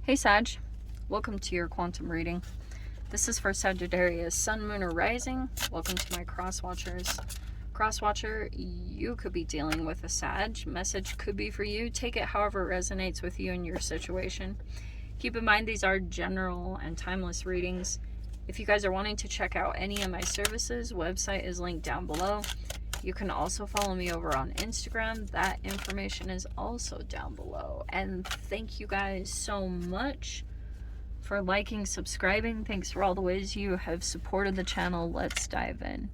Hey Sag, welcome to your quantum reading. This is for Sagittarius, Sun, Moon, or Rising. Welcome to my Crosswatchers. Crosswatcher, you could be dealing with a Sag. Message could be for you. Take it however it resonates with you and your situation. Keep in mind these are general and timeless readings. If you guys are wanting to check out any of my services, website is linked down below. You can also follow me over on Instagram. That information is also down below. And thank you guys so much for liking, subscribing. Thanks for all the ways you have supported the channel. Let's dive in.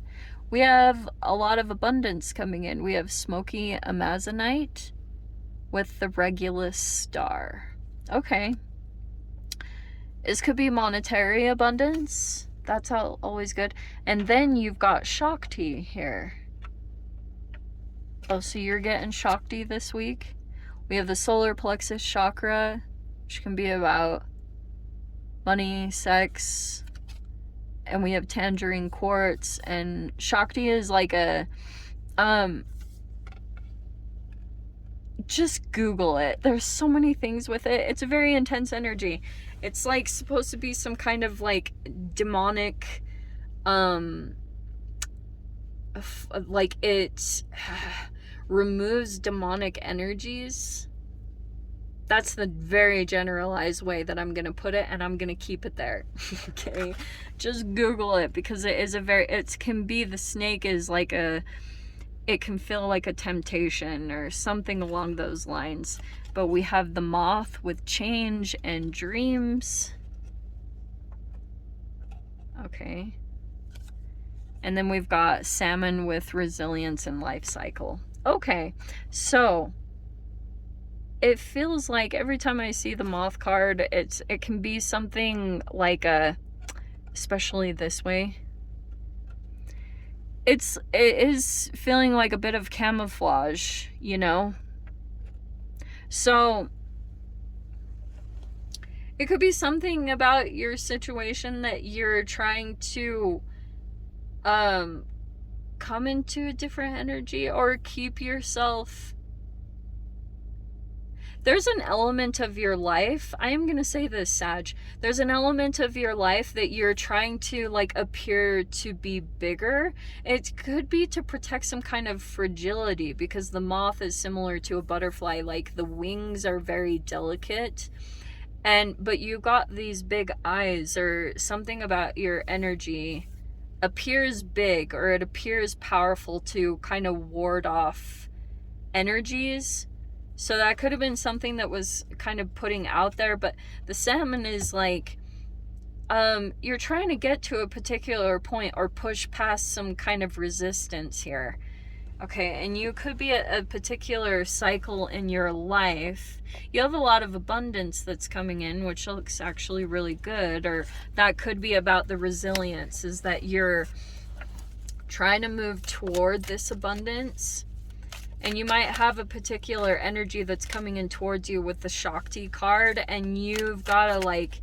We have a lot of abundance coming in. We have Smoky Amazonite with the Regulus star. Okay. This could be monetary abundance. That's always good. And then you've got Shakti here. Oh, so you're getting Shakti this week. We have the solar plexus chakra, which can be about money, sex, and we have tangerine quartz, and Shakti is like a, just Google it. There's so many things with it. It's a very intense energy. It's like supposed to be some kind of like demonic, like it removes demonic energies. That's the very generalized way that I'm gonna put it, and I'm gonna keep it there. Okay, just Google it, because it is a very, it can be, the snake is like a, it can feel like a temptation or something along those lines. But we have the moth with change and dreams. Okay. And then we've got salmon with resilience and life cycle. Okay, so it feels like every time I see the moth card, it can be something like a, especially this way, it is feeling like a bit of camouflage, you know? So it could be something about your situation that you're trying to come into a different energy or keep yourself. There's an element of your life, I am gonna say this, Sag, there's an element of your life that you're trying to like appear to be bigger. It could be to protect some kind of fragility, because the moth is similar to a butterfly, like the wings are very delicate, but you got these big eyes, or something about your energy appears big, or it appears powerful to kind of ward off energies. So that could have been something that was kind of putting out there. But the salmon is like, you're trying to get to a particular point or push past some kind of resistance here. Okay, and you could be at a particular cycle in your life. You have a lot of abundance that's coming in, which looks actually really good. Or that could be about the resilience, is that you're trying to move toward this abundance. And you might have a particular energy that's coming in towards you with the Shakti card, and you've got to like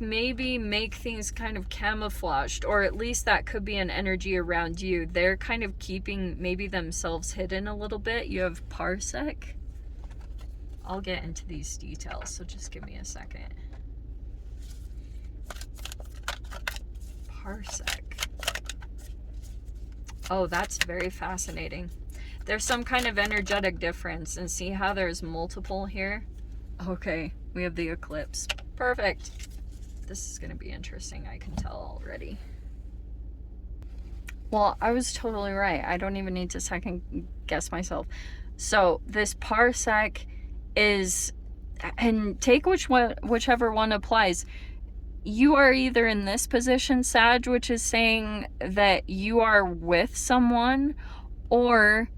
maybe make things kind of camouflaged, or at least that could be an energy around you. They're kind of keeping maybe themselves hidden a little bit. You have Parsec. I'll get into these details, so just give me a second. Parsec. Oh, that's very fascinating. There's some kind of energetic difference, and see how there's multiple here? Okay, we have the Eclipse. Perfect. This is going to be interesting, I can tell already. Well, I was totally right. I don't even need to second guess myself. So this Parsec is, and take whichever one applies. You are either in this position, Sag, which is saying that you are with someone, or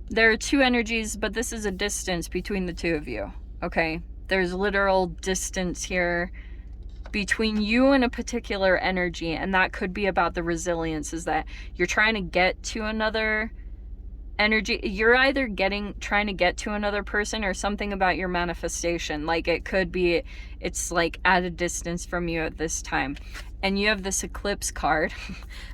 there are two energies, but this is a distance between the two of you. Okay, there's literal distance here between you and a particular energy, and that could be about the resilience, is that you're trying to get to another energy. You're either trying to get to another person, or something about your manifestation. Like it could be, it's like at a distance from you at this time. And you have this Eclipse card.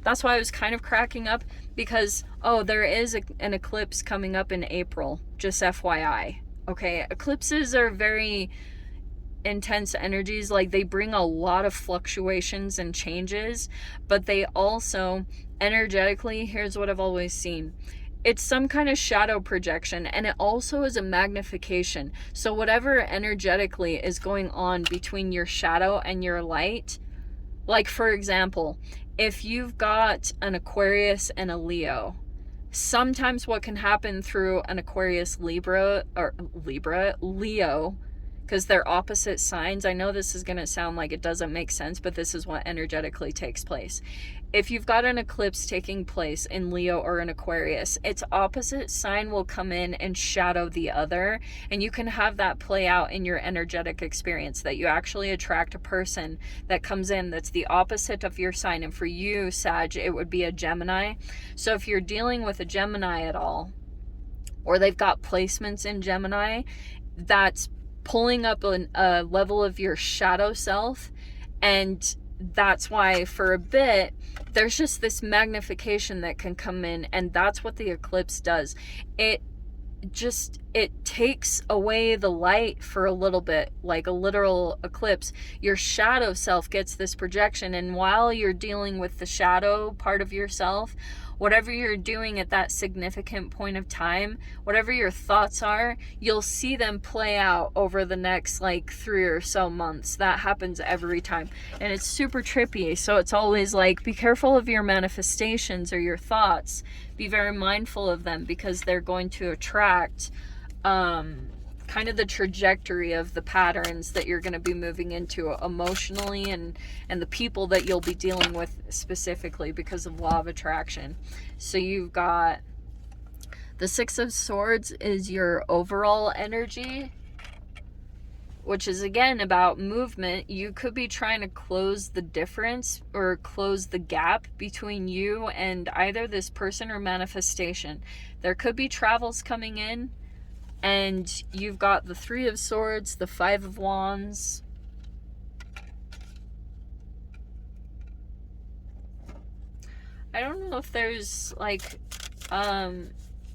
That's why I was kind of cracking up, because, oh, there is an eclipse coming up in April, just FYI. Okay, eclipses are very intense energies. Like, they bring a lot of fluctuations and changes, but they also energetically, here's what I've always seen, it's some kind of shadow projection, and it also is a magnification. So whatever energetically is going on between your shadow and your light, like for example, if you've got an Aquarius and a Leo, sometimes what can happen through an Aquarius Leo, because they're opposite signs. I know this is going to sound like it doesn't make sense, but this is what energetically takes place. If you've got an eclipse taking place in Leo or an Aquarius, its opposite sign will come in and shadow the other, and you can have that play out in your energetic experience, that you actually attract a person that comes in that's the opposite of your sign. And for you, Sag, it would be a Gemini. So if you're dealing with a Gemini at all, or they've got placements in Gemini, that's pulling up a level of your shadow self. And that's why for a bit there's just this magnification that can come in, and that's what the eclipse does. It takes away the light for a little bit, like a literal eclipse. Your shadow self gets this projection, and while you're dealing with the shadow part of yourself, whatever you're doing at that significant point of time, whatever your thoughts are, you'll see them play out over the next like 3 or so months. That happens every time, and it's super trippy. So it's always like, be careful of your manifestations or your thoughts. Be very mindful of them, because they're going to attract kind of the trajectory of the patterns that you're going to be moving into emotionally, and the people that you'll be dealing with specifically because of law of attraction. So you've got the Six of Swords is your overall energy, which is again about movement. You could be trying to close the difference or close the gap between you and either this person or manifestation. There could be travels coming in. And you've got the Three of Swords, the Five of Wands. I don't know if there's like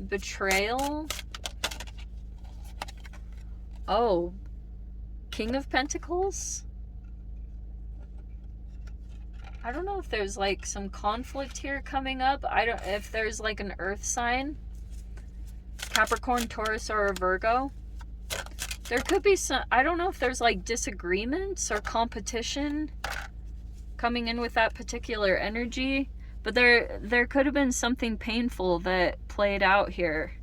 betrayal. Oh, King of Pentacles. I don't know if there's like some conflict here coming up. I don't, if there's like an earth sign, Capricorn, Taurus, or a Virgo. There could be some, I don't know if there's like disagreements or competition coming in with that particular energy, but there could have been something painful that played out here.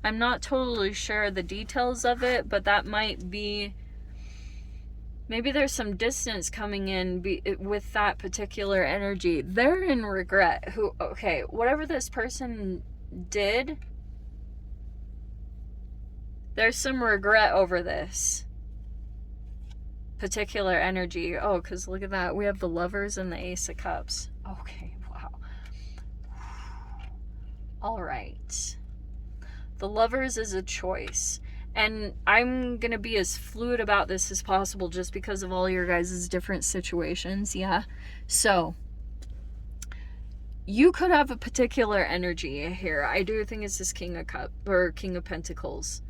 I'm not totally sure the details of it, but that might be, maybe there's some distance coming in with that particular energy. They're in regret. Okay, whatever this person did, there's some regret over this particular energy. Oh, because look at that. We have the Lovers and the Ace of Cups. Okay, wow. All right. The Lovers is a choice. And I'm going to be as fluid about this as possible just because of all your guys' different situations. Yeah. So, you could have a particular energy here. I do think it's this King of Cups or King of Pentacles.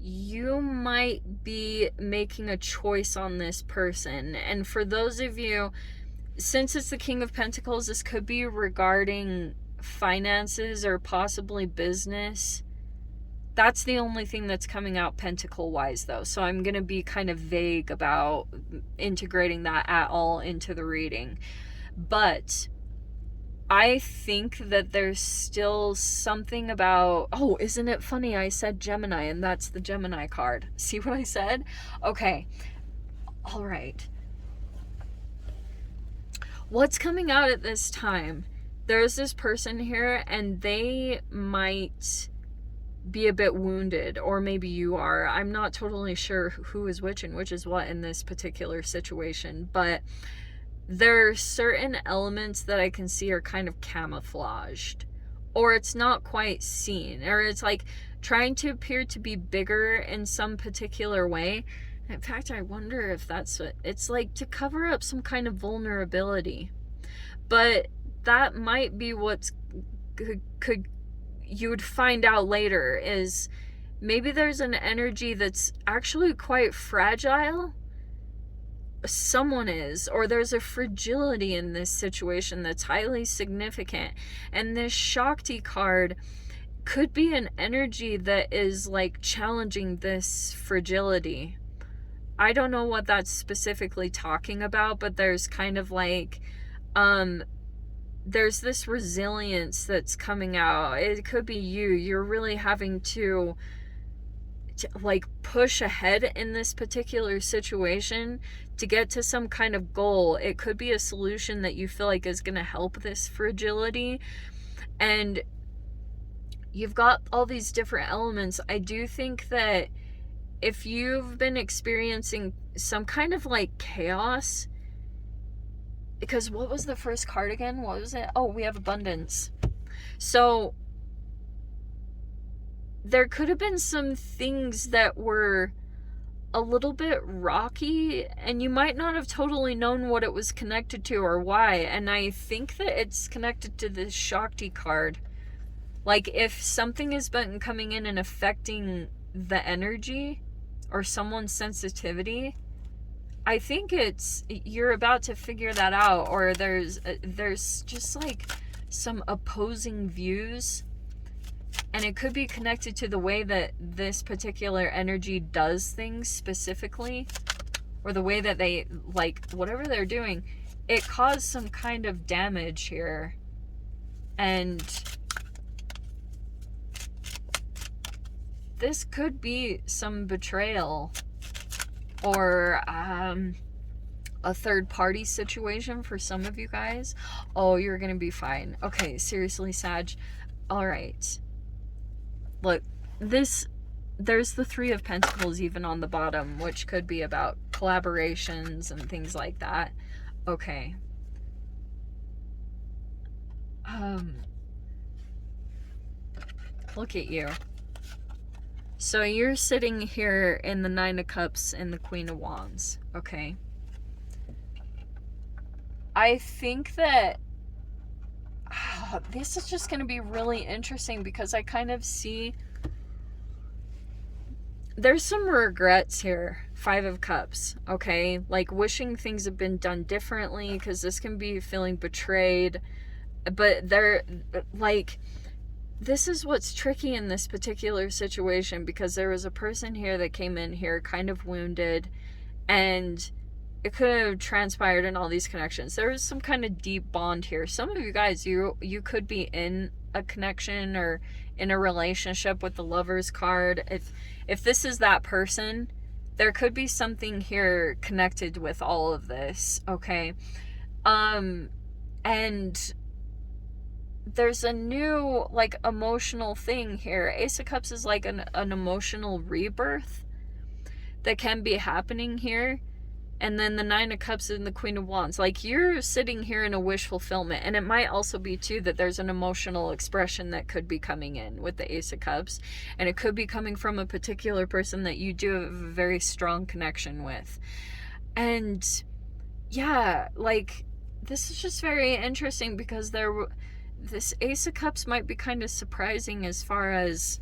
You might be making a choice on this person. And for those of you, since it's the King of Pentacles, this could be regarding finances or possibly business. That's the only thing that's coming out pentacle-wise, though. So I'm going to be kind of vague about integrating that at all into the reading. But I think that there's still something about... Oh, isn't it funny? I said Gemini, and that's the Gemini card. See what I said? Okay. All right. What's coming out at this time? There's this person here, and they might be a bit wounded, or maybe you are. I'm not totally sure who is which and which is what in this particular situation, but there are certain elements that I can see are kind of camouflaged, or it's not quite seen, or it's like trying to appear to be bigger in some particular way. In fact, I wonder if that's what it's like, to cover up some kind of vulnerability. But that might be what's could you would find out later, is maybe there's an energy that's actually quite fragile. Someone is, or there's a fragility in this situation that's highly significant. And this Shakti card could be an energy that is like challenging this fragility. I don't know what that's specifically talking about, but there's kind of like there's this resilience that's coming out. It could be you're really having to like push ahead in this particular situation to get to some kind of goal. It could be a solution that you feel like is going to help this fragility. And you've got all these different elements. I do think that if you've been experiencing some kind of like chaos, because what was the first card again? What was it? Oh, we have abundance. So there could have been some things that were a little bit rocky, and you might not have totally known what it was connected to or why. And I think that it's connected to this Shakti card. Like if something has been coming in and affecting the energy or someone's sensitivity, I think you're about to figure that out, or there's just like some opposing views. And it could be connected to the way that this particular energy does things specifically, or the way that they, like, whatever they're doing, it caused some kind of damage here. And this could be some betrayal, or a third party situation for some of you guys. Oh, you're gonna be fine. Okay, seriously, Sag. All right. Look, there's the Three of Pentacles even on the bottom, which could be about collaborations and things like that. Okay. Look at you. So you're sitting here in the Nine of Cups and the Queen of Wands, okay? I think that this is just going to be really interesting, because I kind of see there's some regrets here. Five of Cups, okay? Like wishing things have been done differently, because this can be feeling betrayed. But they're like, this is what's tricky in this particular situation, because there was a person here that came in here kind of wounded, and it could have transpired in all these connections. There was some kind of deep bond here. Some of you guys, you could be in a connection or in a relationship with the Lover's card. If this is that person, there could be something here connected with all of this, okay? And there's a new, like, emotional thing here. Ace of Cups is like an emotional rebirth that can be happening here. And then the Nine of Cups and the Queen of Wands. Like, you're sitting here in a wish fulfillment. And it might also be, too, that there's an emotional expression that could be coming in with the Ace of Cups. And it could be coming from a particular person that you do have a very strong connection with. And, yeah, like, this is just very interesting, because this Ace of Cups might be kind of surprising as far as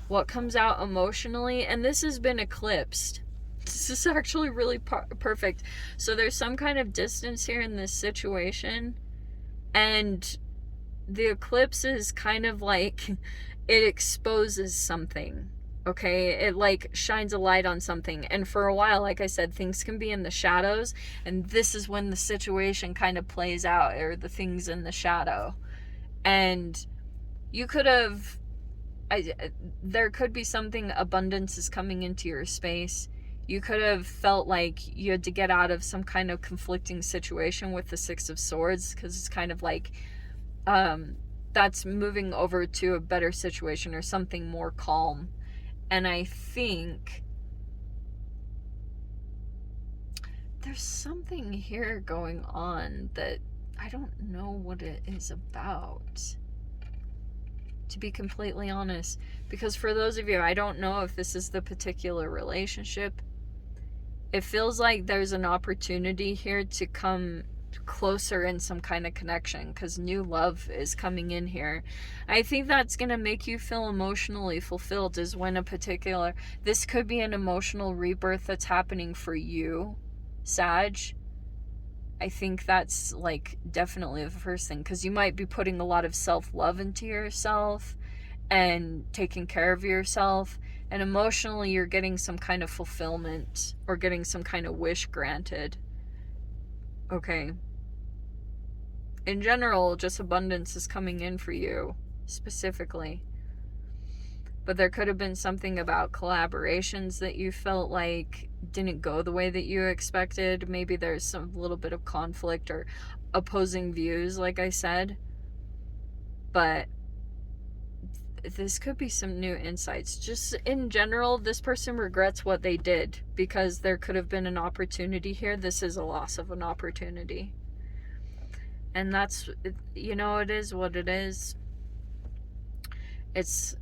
what comes out emotionally. And this has been eclipsed. This is actually really perfect. So there's some kind of distance here in this situation, and the eclipse is kind of like, it exposes something, okay? It like shines a light on something. And for a while, like I said, things can be in the shadows, and this is when the situation kind of plays out, or the things in the shadow. And you could have, there could be something, abundance is coming into your space. You could have felt like you had to get out of some kind of conflicting situation with the Six of Swords, because it's kind of like that's moving over to a better situation or something more calm. And I think there's something here going on that I don't know what it is about, to be completely honest. Because for those of you, I don't know if this is the particular relationship. It feels like there's an opportunity here to come closer in some kind of connection, because new love is coming in here. I think that's going to make you feel emotionally fulfilled, is when this could be an emotional rebirth that's happening for you, Sag. I think that's like definitely the first thing, because you might be putting a lot of self-love into yourself and taking care of yourself, and emotionally you're getting some kind of fulfillment or getting some kind of wish granted. Okay. In general, just abundance is coming in for you specifically. But there could have been something about collaborations that you felt like didn't go the way that you expected. Maybe there's some little bit of conflict or opposing views, like I said. But this could be some new insights. Just in general, this person regrets what they did, because there could have been an opportunity here. This is a loss of an opportunity. And that's, you know, it is what it is. It's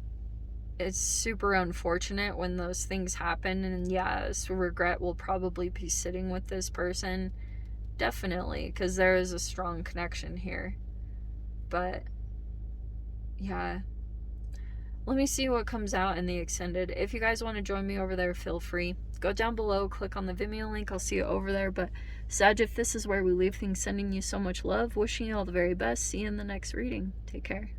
super unfortunate when those things happen, and yes, regret will probably be sitting with this person, definitely, because there is a strong connection here. But yeah, let me see what comes out in the extended. If you guys want to join me over there, feel free. Go down below, click on the Vimeo link, I'll see you over there. But Sag, if this is where we leave things, sending you so much love, wishing you all the very best. See you in the next reading. Take care.